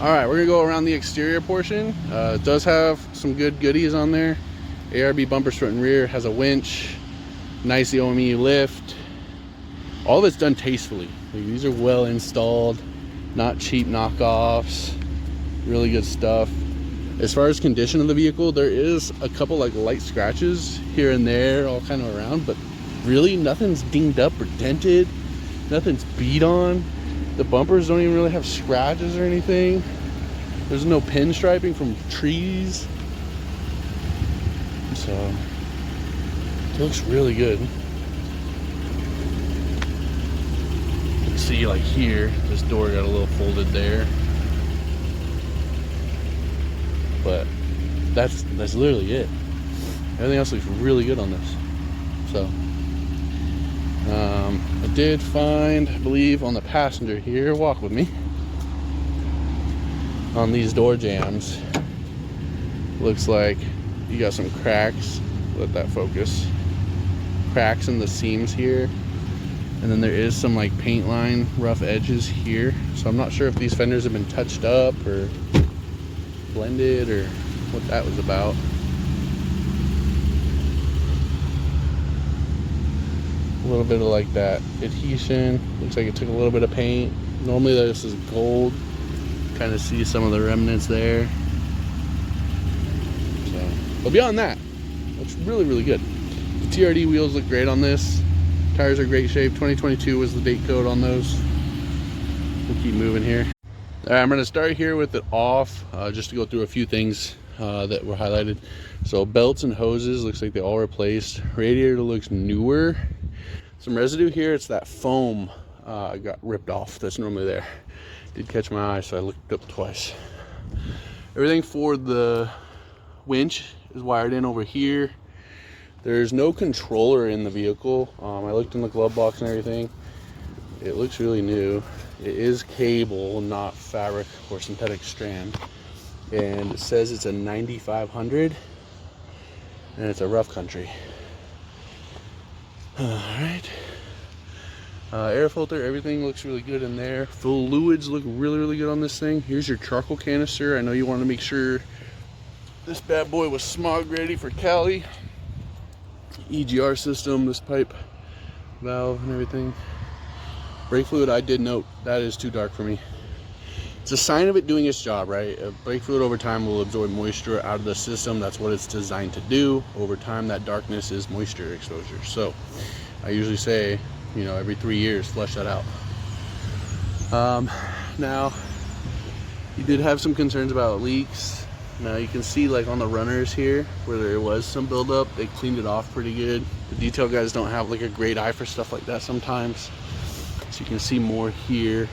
All right, we're gonna go around the exterior portion. It does have some good goodies on there. ARB bumpers front and rear, has a winch, nice OME lift. All of it's done tastefully. Like, these are well installed, not cheap knockoffs, really good stuff. As far as condition of the vehicle, there is a couple like light scratches here and there, all kind of around, but really nothing's dinged up or dented, nothing's beat on. The bumpers don't even really have scratches or anything. There's no pinstriping from trees. So it looks really good. You can see like here, this door got a little folded there. But that's literally it. Everything else looks really good on this. So I did find, I believe, on the passenger here, walk with me, on these door jambs, looks like you got some cracks. Let that focus. Cracks in the seams here, and then there is some like paint line rough edges here. So I'm not sure if these fenders have been touched up or blended or what that was about. A little bit of like that adhesion. Looks like it took a little bit of paint. Normally this is gold. Kind of see some of the remnants there. So, but beyond that, looks really, really good. The TRD wheels look great on this. Tires are great shape. 2022 was the date code on those. We'll keep moving here. All right, I'm going to start here with it off, just to go through a few things that were highlighted. So belts and hoses, looks like they all replaced. Radiator looks newer. Some residue here, it's that foam got ripped off that's normally there. Did catch my eye, so I looked up twice. Everything for the winch is wired in over here. There's no controller in the vehicle. I looked in the glove box and everything. It looks really new. It is cable, not fabric or synthetic strand. And it says it's a 9500 and it's a rough country. All right. Air filter, everything looks really good in there. Fluids look really, really good on this thing. Here's your charcoal canister. I know you want to make sure this bad boy was smog ready for Cali. EGR system, this pipe valve and everything. Brake fluid, I did note that is too dark for me. It's a sign of it doing its job, right? Brake fluid over time will absorb moisture out of the system. That's what it's designed to do. Over time, that darkness is moisture exposure. So I usually say, you know, every 3 years, flush that out. Now, you did have some concerns about leaks. Now you can see like on the runners here, where there was some buildup, they cleaned it off pretty good. The detail guys don't have like a great eye for stuff like that sometimes. So you can see more here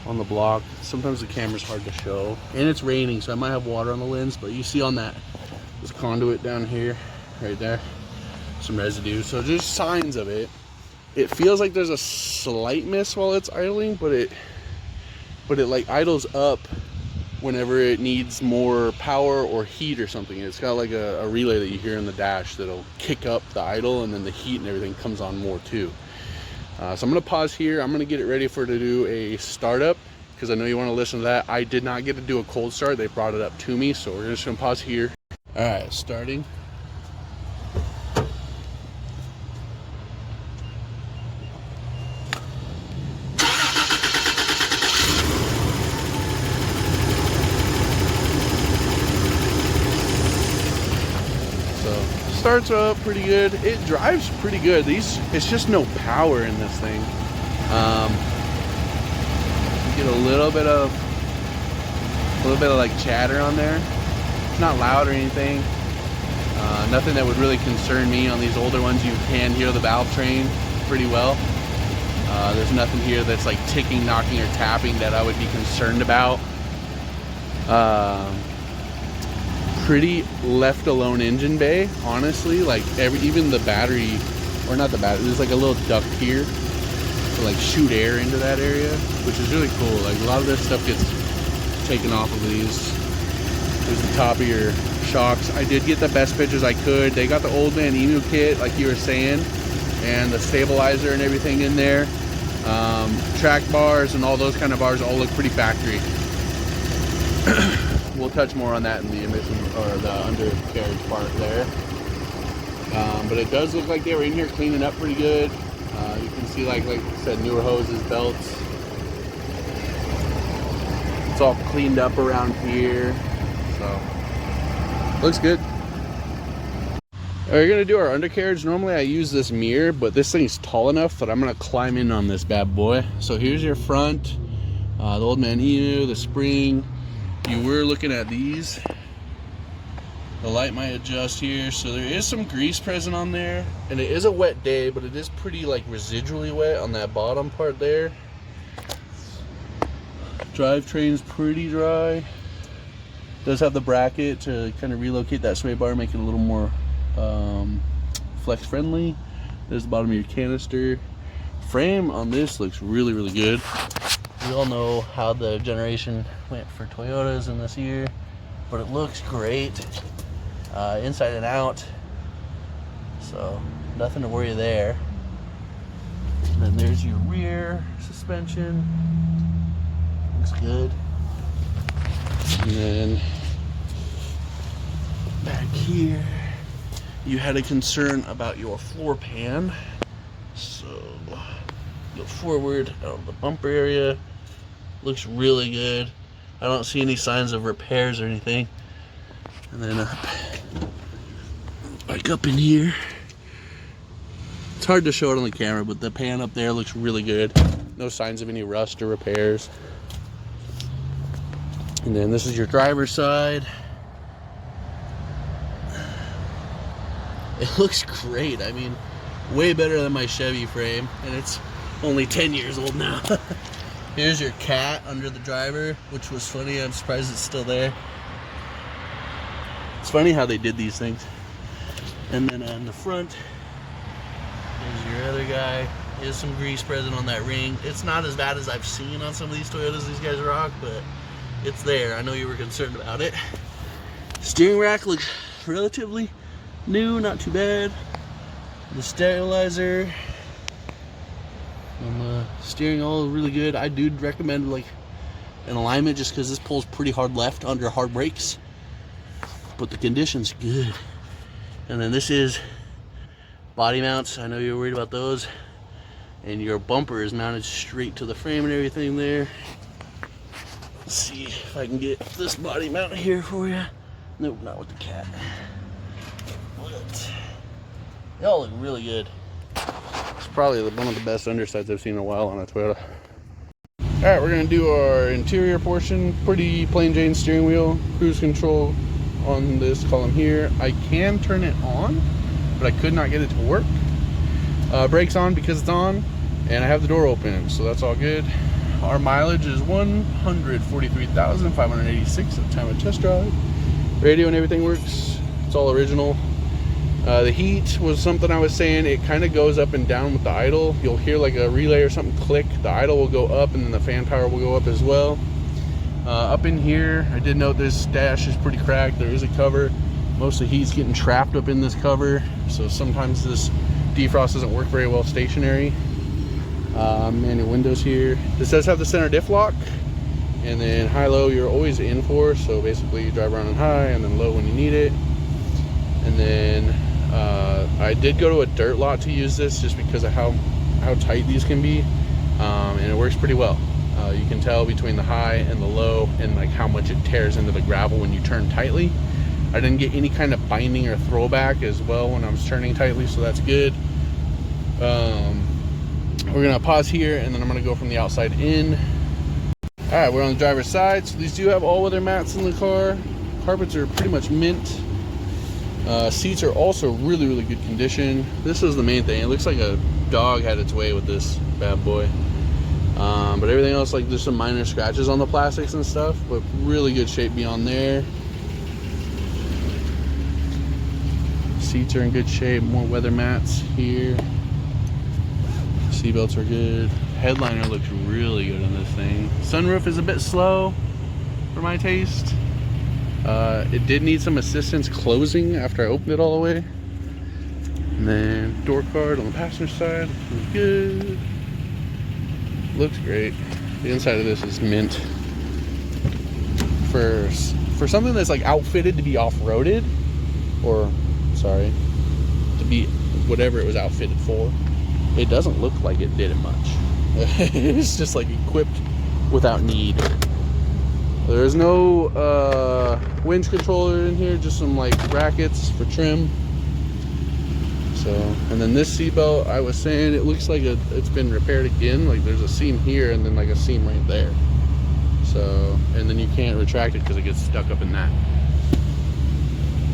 on the block. Sometimes the camera's hard to show. And it's raining, so I might have water on the lens, but you see on that, this conduit down here, right there, some residue. So just signs of it. It feels like there's a slight miss while it's idling, but it like idles up whenever it needs more power or heat or something. It's got like a relay that you hear in the dash that'll kick up the idle, and then the heat and everything comes on more too. So I'm gonna pause here. I'm gonna get it ready for to do a startup, because I know you want to listen to that. I did not get to do a cold start. They brought it up to me, so we're just gonna pause here. All right, starting. Starts up pretty good. It drives pretty good. It's just no power in this thing. You get a little bit of like chatter on there. It's not loud or anything. Nothing that would really concern me. On these older ones, you can hear the valve train pretty well. There's nothing here that's like ticking, knocking, or tapping that I would be concerned about. Pretty left alone engine bay, honestly. Like even the battery, or not the battery, there's like a little duct here to like shoot air into that area, which is really cool. Like a lot of this stuff gets taken off of these. There's the top of your shocks. I did get the best pictures I could. They got the old man emu kit, like you were saying, and the stabilizer and everything in there. Track bars and all those kind of bars all look pretty factory. We'll touch more on that in the emission or the undercarriage part there. But it does look like they were in here cleaning up pretty good. You can see, like I said, newer hoses, belts. It's all cleaned up around here, so looks good. We're gonna do our undercarriage. Normally I use this mirror, but this thing's tall enough that I'm gonna climb in on this bad boy. So here's your front, the old man Emu, the spring. You were looking at these. The light might adjust here, so there is some grease present on there, and it is a wet day, but it is pretty like residually wet on that bottom part there. Drivetrain's pretty dry. Does have the bracket to kind of relocate that sway bar, make it a little more flex friendly. There's the bottom of your canister. Frame on this looks really, really good. We all know how the generation went for Toyotas in this year, but it looks great inside and out, so nothing to worry there. And then there's your rear suspension. Looks good. And then back here, you had a concern about your floor pan. So go forward out of the bumper area. Looks really good. I don't see any signs of repairs or anything. And then like up in here. It's hard to show it on the camera, but the pan up there looks really good. No signs of any rust or repairs. And then this is your driver's side. It looks great. I mean, way better than my Chevy frame, and it's only 10 years old now. Here's your cat under the driver, which was funny. I'm surprised it's still there. It's funny how they did these things. And then on the front, there's your other guy. There's some grease present on that ring. It's not as bad as I've seen on some of these Toyotas these guys rock, but it's there. I know you were concerned about it. Steering rack looks relatively new, not too bad. The sterilizer on the steering all really good. I do recommend like an alignment just because this pulls pretty hard left under hard brakes, but the condition's good. And then this is body mounts. I know you're worried about those. And your bumper is mounted straight to the frame and everything there. Let's see if I can get this body mount here for you. Nope, not with the cat. But they all look really good. It's probably one of the best undersides I've seen in a while on a Toyota. Alright, we're going to do our interior portion. Pretty plain Jane steering wheel, cruise control on this column here. I can turn it on, but I could not get it to work. Brakes on because it's on, and I have the door open, so that's all good. Our mileage is 143,586 at the time of test drive. Radio and everything works. It's all original. The heat was something I was saying. It kind of goes up and down with the idle. You'll hear like a relay or something click. The idle will go up, and then the fan power will go up as well. Up in here, I did note this dash is pretty cracked. There is a cover. Most of the heat's getting trapped up in this cover, so sometimes this defrost doesn't work very well stationary. Manual windows here. This does have the center diff lock, and then high-low you're always in for, so basically you drive around on high and then low when you need it. And then I did go to a dirt lot to use this just because of how tight these can be, and it works pretty well. You can tell between the high and the low and like how much it tears into the gravel when you turn tightly. I didn't get any kind of binding or throwback as well when I was turning tightly, so that's good. We're gonna pause here, and then I'm gonna go from the outside in. All right, we're on the driver's side. So these do have all-weather mats in the car. Carpets are pretty much mint. Seats are also really, really good condition. This is the main thing. It looks like a dog had its way with this bad boy. But everything else, like there's some minor scratches on the plastics and stuff, but really good shape beyond there. Seats are in good shape. More weather mats here. Seatbelts are good. Headliner looks really good on this thing. Sunroof is a bit slow for my taste. It did need some assistance closing after I opened it all the way. And then door card on the passenger side is good. Looks great. The inside of this is mint. for something that's like outfitted to be off-roaded, or sorry, to be whatever it was outfitted for, it doesn't look like it did it much. It's just like equipped without need. There's no winch controller in here, just some like brackets for trim. So, and then this seatbelt, I was saying it looks like it's been repaired again. Like there's a seam here and then like a seam right there. So, and then you can't retract it because it gets stuck up in that.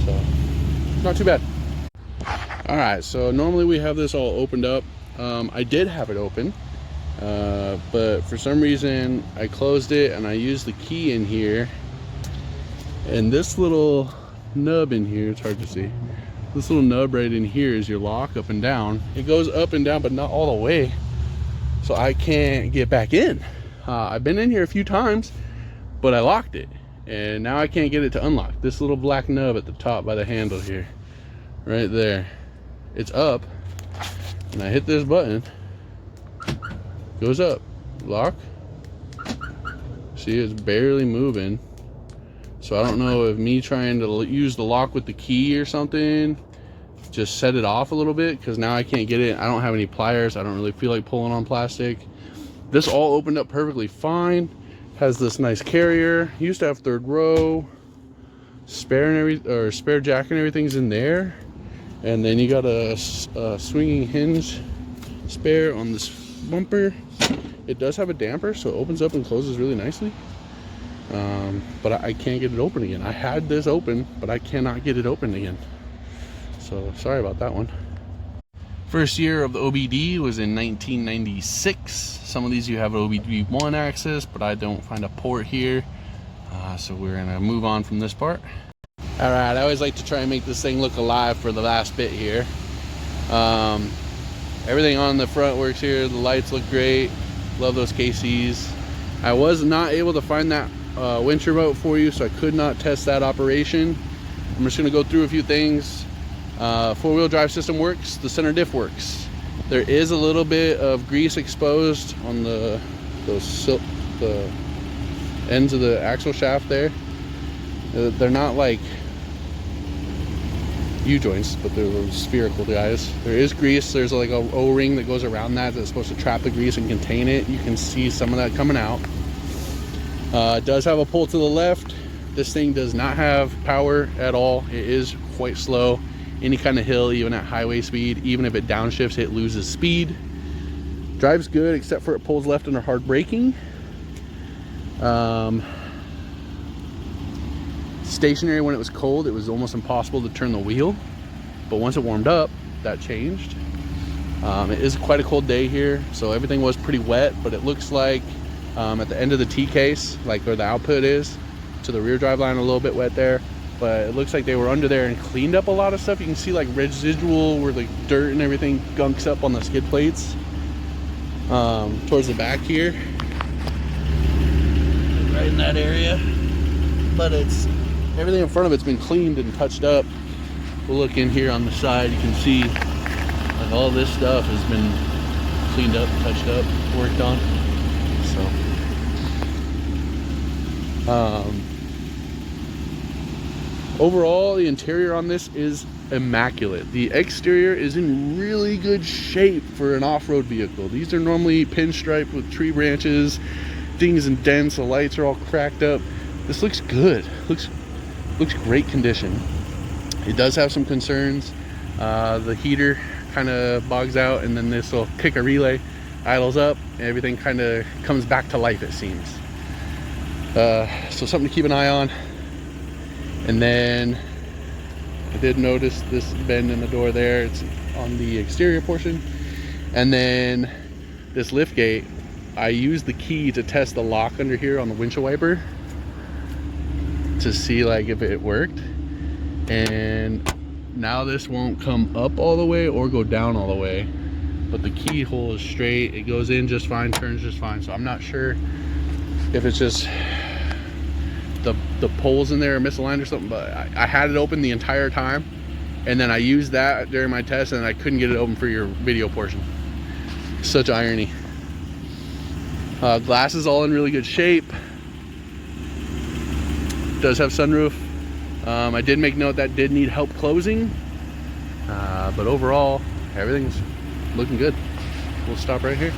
So, not too bad. All right, so normally we have this all opened up. I did have it open, but for some reason I closed it and I used the key in here. And this little nub in here, it's hard to see. This little nub right in here is your lock up and down. It goes up and down, but not all the way. So I can't get back in. I've been in here a few times, but I locked it. And now I can't get it to unlock. This little black nub at the top by the handle here, right there. It's up, and I hit this button, goes up, lock. See, it's barely moving. So I don't know if me trying to use the lock with the key or something just set it off a little bit, because now I can't get it. I don't have any pliers. I don't really feel like pulling on plastic. This all opened up perfectly fine. Has this nice carrier. Used to have third row, spare jack and everything's in there. And then you got a swinging hinge spare on this bumper. It does have a damper, so it opens up and closes really nicely. But I can't get it open again. I had this open, but I cannot get it open again. So sorry about that one. First year of the OBD was in 1996. Some of these you have OBD1 access, but I don't find a port here. So we're gonna move on from this part. All right, I always like to try and make this thing look alive for the last bit here. Everything on the front works here. The lights look great. Love those KCs. I was not able to find that winch remote for you, so I could not test that operation. I'm just gonna go through a few things. Four-wheel drive system works. The center diff works. There is a little bit of grease exposed on the ends of the axle shaft there. They're not like U-joints, but they're those spherical guys. There is grease. There's like a O-ring that goes around that's supposed to trap the grease and contain it. You can see some of that coming out. It does have a pull to the left. This thing does not have power at all. It is quite slow. Any kind of hill, even at highway speed, even if it downshifts, it loses speed. Drives good, except for it pulls left under hard braking. Stationary, when it was cold, it was almost impossible to turn the wheel, but once it warmed up, that changed. It is quite a cold day here, so everything was pretty wet, but it looks like at the end of the T-case, like where the output is, to the rear drive line, a little bit wet there, but it looks like they were under there and cleaned up a lot of stuff. You can see like residual where the dirt and everything gunks up on the skid plates. Towards the back here, right in that area, but it's everything in front of it's been cleaned and touched up. We'll look in here on the side. You can see like all this stuff has been cleaned up, touched up, worked on. So overall, the interior on this is immaculate. The exterior is in really good shape for an off-road vehicle. These are normally pinstripe with tree branches, dings and dents. The lights are all cracked up. This looks good. Looks great condition. It does have some concerns. The heater kind of bogs out, and then this will kick a relay, idles up, and everything kind of comes back to life, it seems. So something to keep an eye on. And then I did notice this bend in the door there. It's on the exterior portion. And then this liftgate, I used the key to test the lock under here on the windshield wiper to see like if it worked. And now this won't come up all the way or go down all the way, but the keyhole is straight. It goes in just fine, turns just fine. So I'm not sure if it's just the poles in there are misaligned or something, but I had it open the entire time, and then I used that during my test, and I couldn't get it open for your video portion. Such irony. Glass is all in really good shape. does have sunroof. I did make note that did need help closing, but overall everything's looking good. We'll stop right here.